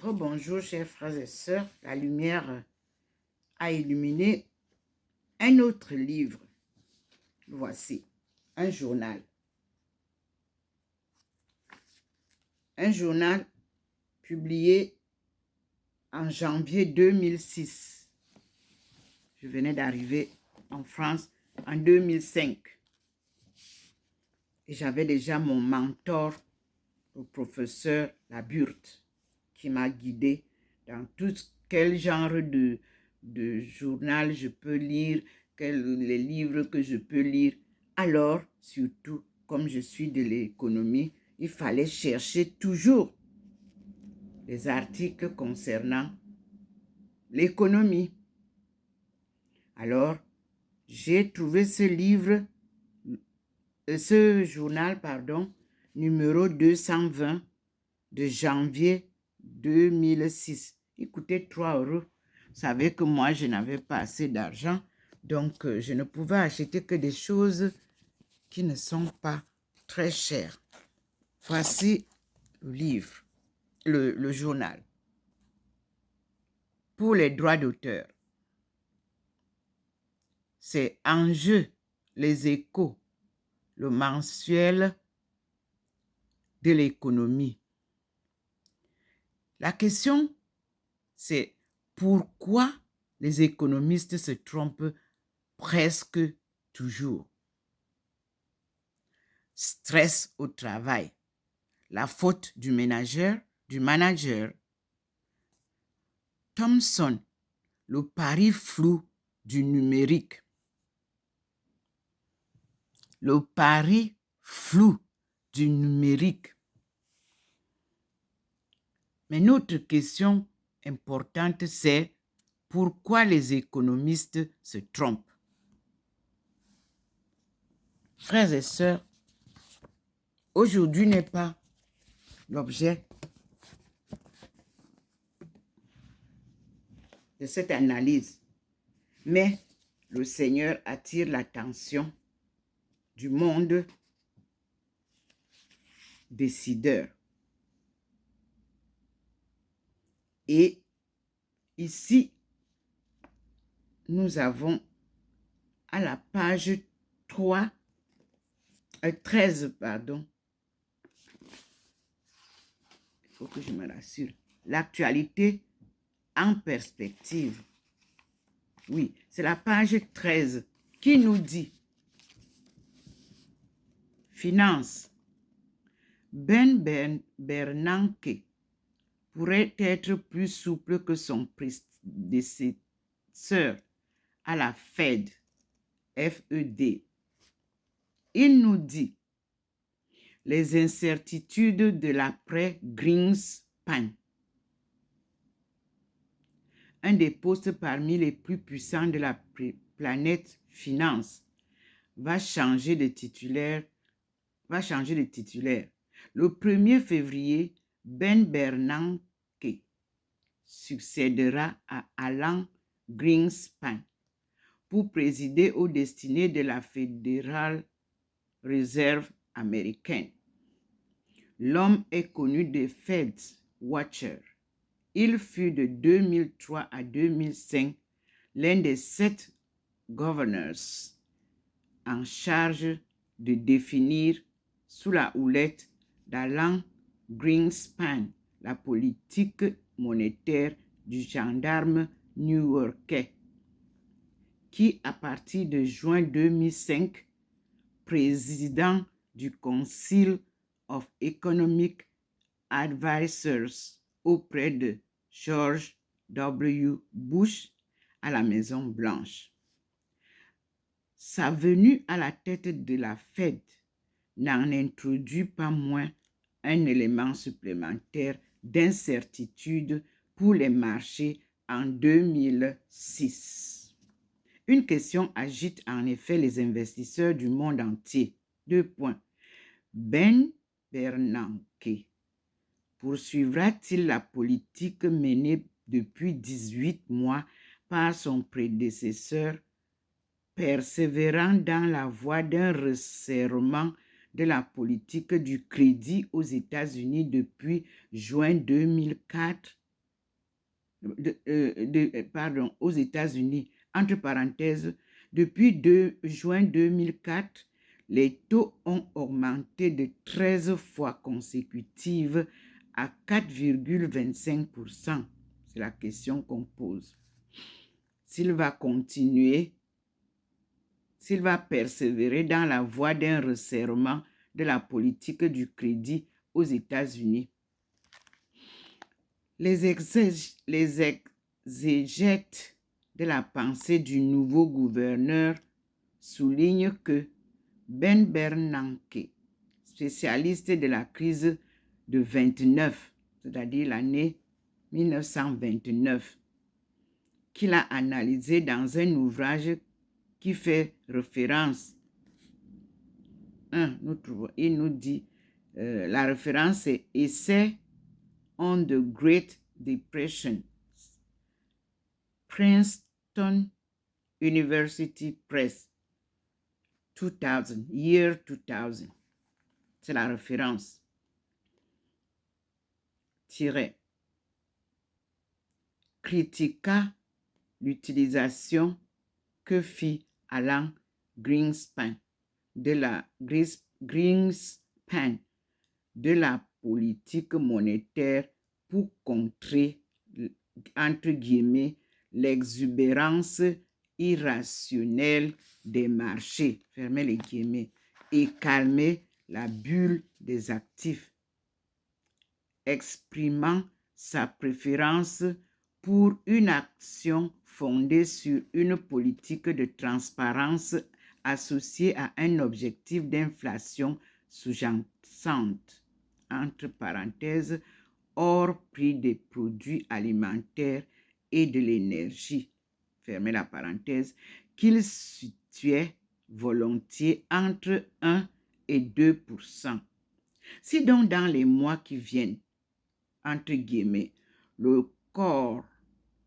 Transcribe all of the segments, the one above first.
Rebonjour, chers frères et sœurs. La lumière a illuminé un autre livre. Voici, un journal. Un journal publié en janvier 2006. Je venais d'arriver en France en 2005. Et j'avais déjà mon mentor, le professeur Laburte, qui m'a guidé dans tout quel genre de journal je peux lire, les livres que je peux lire. Alors, surtout, comme je suis de l'économie, il fallait chercher toujours les articles concernant l'économie. Alors, j'ai trouvé ce journal, numéro 220 de janvier 2006. Il coûtait 3 euros. Vous savez que moi, je n'avais pas assez d'argent, donc je ne pouvais acheter que des choses qui ne sont pas très chères. Voici le livre, le journal. Pour les droits d'auteur, c'est Enjeu, les Échos, le mensuel de l'économie. La question, c'est pourquoi les économistes se trompent presque toujours. Stress au travail, la faute du manager. Thomson, le pari flou du numérique. Le pari flou du numérique. Mais notre question importante, c'est pourquoi les économistes se trompent. Frères et sœurs, aujourd'hui n'est pas l'objet de cette analyse, mais le Seigneur attire l'attention du monde décideur. Et ici, nous avons à la page 13, il faut que je me rassure. L'actualité en perspective. Oui, c'est la page 13 qui nous dit Finance. Ben Bernanke pourrait être plus souple que son prédécesseur à la Fed, FED. Il nous dit les incertitudes de l'après-Greenspan. Un des postes parmi les plus puissants de la planète finance va changer de titulaire. Le 1er février, Ben Bernanke succédera à Alan Greenspan pour présider aux destinées de la Federal Reserve américaine. L'homme est connu des Fed Watchers. Il fut de 2003 à 2005 l'un des 7 governors en charge de définir sous la houlette d'Alan Greenspan la politique monétaire du gendarme new-yorkais, qui, à partir de juin 2005, président du Council of Economic Advisors auprès de George W. Bush à la Maison-Blanche. Sa venue à la tête de la Fed n'en introduit pas moins un élément supplémentaire d'incertitude pour les marchés en 2006. Une question agite en effet les investisseurs du monde entier. 2 points. Ben Bernanke poursuivra-t-il la politique menée depuis 18 mois par son prédécesseur, persévérant dans la voie d'un resserrement de la politique du crédit aux États-Unis depuis juin 2004? aux États-Unis, entre parenthèses, depuis 2 juin 2004, les taux ont augmenté de 13 fois consécutives à 4,25%. C'est la question qu'on pose. S'il va continuer, s'il va persévérer dans la voie d'un resserrement de la politique du crédit aux États-Unis. Les exégètes de la pensée du nouveau gouverneur soulignent que Ben Bernanke, spécialiste de la crise de 29, c'est-à-dire l'année 1929, qu'il a analysé dans un ouvrage qui fait référence. Il nous dit, la référence est Essai on the Great Depression, Princeton University Press, 2000, year 2000. C'est la référence. Critiqua l'utilisation que fit Alan Greenspan de la politique monétaire pour contrer, entre guillemets, l'exubérance irrationnelle des marchés, fermez les guillemets, et calmer la bulle des actifs, exprimant sa préférence pour une action fondée sur une politique de transparence associée à un objectif d'inflation sous-jacente, entre parenthèses, hors prix des produits alimentaires et de l'énergie, fermez la parenthèse, qu'il situait volontiers entre 1 et 2%. Si donc dans les mois qui viennent, entre guillemets, le corps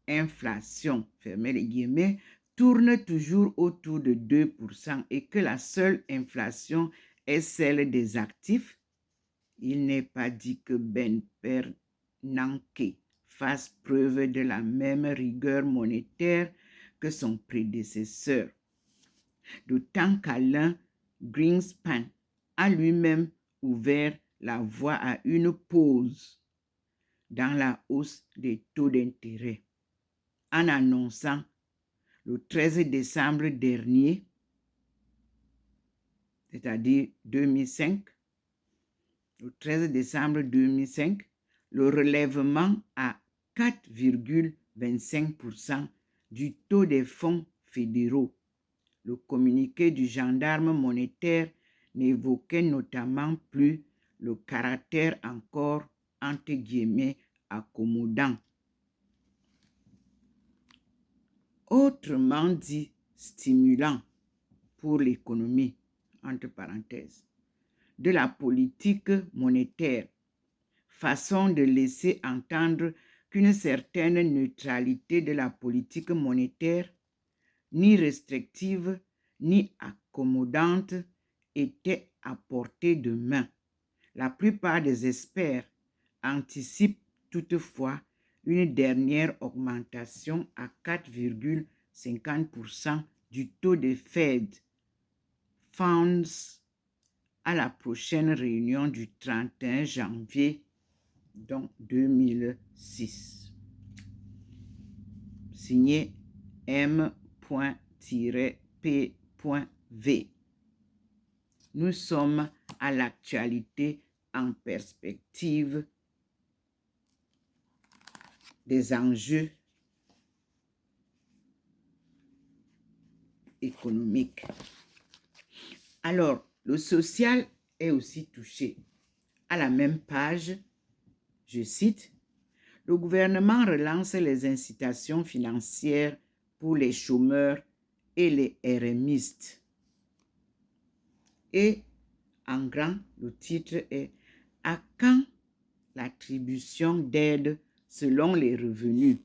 inflation, fermez les guillemets, tourne toujours autour de 2% et que la seule inflation est celle des actifs, il n'est pas dit que Ben Bernanke fasse preuve de la même rigueur monétaire que son prédécesseur. D'autant qu'Alain Greenspan a lui-même ouvert la voie à une pause dans la hausse des taux d'intérêt en annonçant le 13 décembre dernier, c'est-à-dire 2005, le 13 décembre 2005, le relèvement à 4,25% du taux des fonds fédéraux. Le communiqué du gendarme monétaire n'évoquait notamment plus le caractère encore, entre guillemets, accommodant. Autrement dit, stimulant pour l'économie, entre parenthèses, de la politique monétaire, façon de laisser entendre qu'une certaine neutralité de la politique monétaire, ni restrictive, ni accommodante, était à portée de main. La plupart des experts anticipent toutefois une dernière augmentation à 4,50% du taux de Fed Funds à la prochaine réunion du 31 janvier 2006. Signé M.P.V. Nous sommes à l'actualité en perspective des enjeux économiques. Alors, le social est aussi touché. À la même page, je cite, « Le gouvernement relance les incitations financières pour les chômeurs et les RMistes. » Et en grand, le titre est « À quand l'attribution d'aides selon les revenus ?»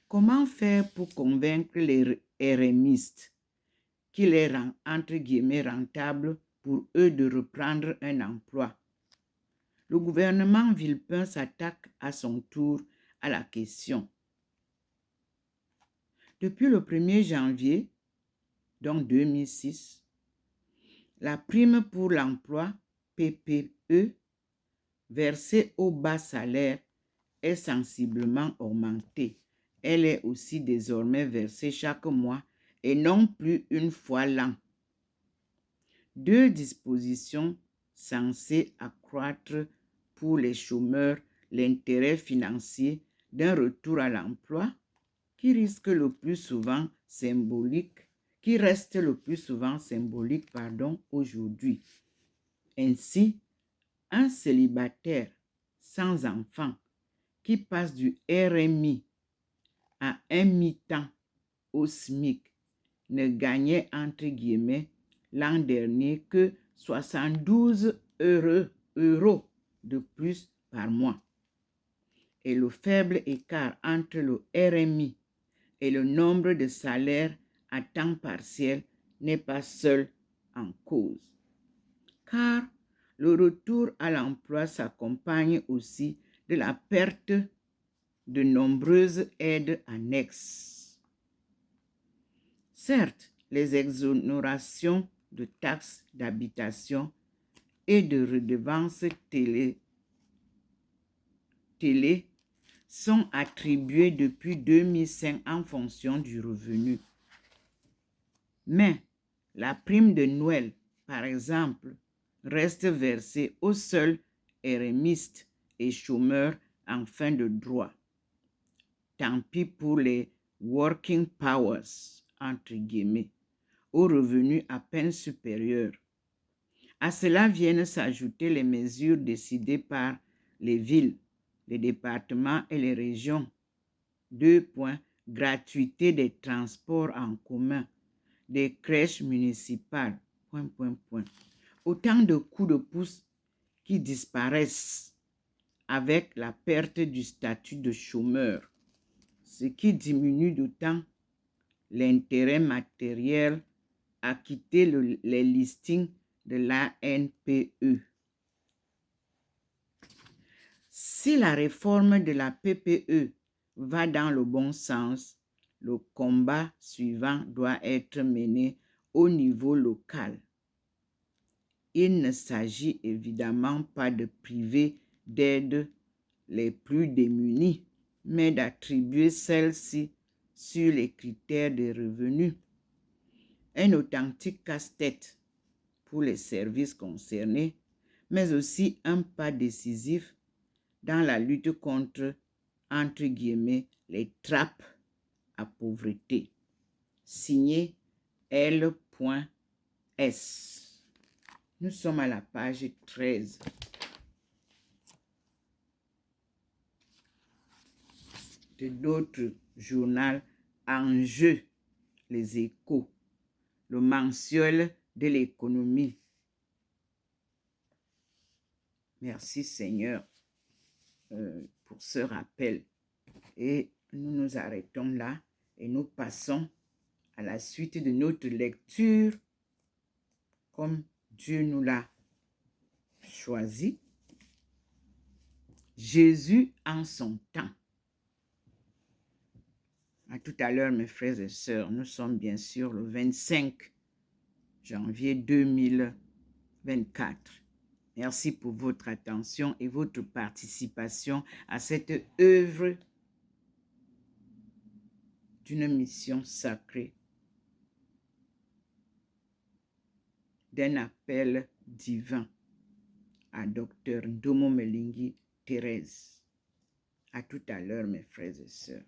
Comment faire pour convaincre les RMistes qu'il est entre guillemets rentable pour eux de reprendre un emploi? Le gouvernement Villepin s'attaque à son tour à la question. Depuis le 1er janvier, donc 2006, la prime pour l'emploi PPE versée au bas salaire est sensiblement augmentée. Elle est aussi désormais versée chaque mois et non plus une fois l'an. 2 dispositions censées accroître pour les chômeurs l'intérêt financier d'un retour à l'emploi qui reste le plus souvent symbolique aujourd'hui. Ainsi, un célibataire sans enfant qui passe du RMI à un mi-temps au SMIC ne gagnait entre guillemets l'an dernier que 72 euros de plus par mois. Et le faible écart entre le RMI et le nombre de salaires à temps partiel n'est pas seul en cause. Car le retour à l'emploi s'accompagne aussi de la perte de nombreuses aides annexes. Certes, les exonérations de taxes d'habitation et de redevances télé sont attribuées depuis 2005 en fonction du revenu. Mais la prime de Noël, par exemple, reste versée aux seuls RMistes et chômeurs en fin de droit. Tant pis pour les working powers, entre guillemets, aux revenus à peine supérieurs. À cela viennent s'ajouter les mesures décidées par les villes, les départements et les régions. 2. Gratuité des transports en commun, des crèches municipales. ... Autant de coups de pouce qui disparaissent avec la perte du statut de chômeur, ce qui diminue d'autant l'intérêt matériel à quitter les listings de l'ANPE. Si la réforme de la PPE va dans le bon sens, le combat suivant doit être mené au niveau local. Il ne s'agit évidemment pas de priver d'aide les plus démunis, mais d'attribuer celle-ci sur les critères des revenus. Un authentique casse-tête pour les services concernés, mais aussi un pas décisif dans la lutte contre, entre guillemets, les trappes à pauvreté. Signé L.S. Nous sommes à la page 13. De d'autres journaux, Enjeux, les Échos, le mensuel de l'économie. Merci Seigneur pour ce rappel. Et nous nous arrêtons là et nous passons à la suite de notre lecture comme Dieu nous l'a choisi. Jésus en son temps. À tout à l'heure, mes frères et sœurs. Nous sommes bien sûr le 25 janvier 2024. Merci pour votre attention et votre participation à cette œuvre d'une mission sacrée, d'un appel divin à Dr Ndomo Melingi Thérèse. À tout à l'heure, mes frères et sœurs.